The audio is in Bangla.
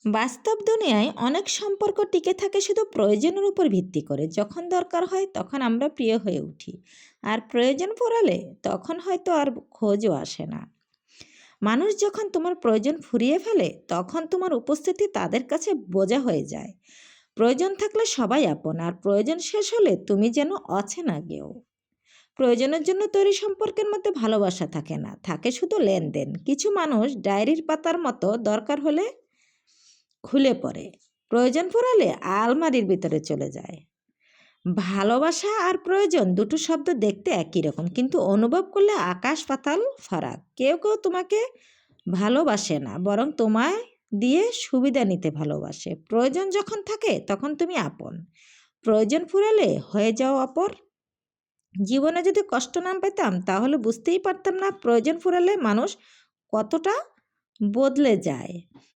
বাস্তব দুনিয়ায় অনেক সম্পর্ক টিকে থাকে শুধু প্রয়োজনের উপর ভিত্তি করে। যখন দরকার হয় তখন আমরা প্রিয় হয়ে উঠি, আর প্রয়োজন পড়ালে তখন হয়তো আর খোঁজও আসে না। মানুষ যখন তোমার প্রয়োজন ফুরিয়ে ফেলে তখন তোমার উপস্থিতি তাদের কাছে বোঝা হয়ে যায়। প্রয়োজন থাকলে সবাই আপন, আর প্রয়োজন শেষ হলে তুমি যেন অচেনা কেউ। প্রয়োজনের জন্য তৈরি সম্পর্কের মধ্যে ভালোবাসা থাকে না, থাকে শুধু লেনদেন। কিছু মানুষ ডায়েরির পাতার মতো, দরকার হলে খুলে পড়ে, প্রয়োজন ফুরালে আলমারির ভিতরে চলে যায়। ভালোবাসা আর প্রয়োজন দুটো শব্দ দেখতে একই রকম, কিন্তু অনুভব করলে আকাশ পাতাল ফারাক। কেউ কেউ তোমাকে ভালোবাসে না, বরং তোমায় দিয়ে সুবিধা নিতে ভালোবাসে। প্রয়োজন যখন থাকে তখন তুমি আপন, প্রয়োজন ফুরালে হয়ে যাও অপর। জীবনে যদি কষ্ট না পেতাম তাহলে বুঝতেই পারতাম না প্রয়োজন ফুরালে মানুষ কতটা বদলে যায়।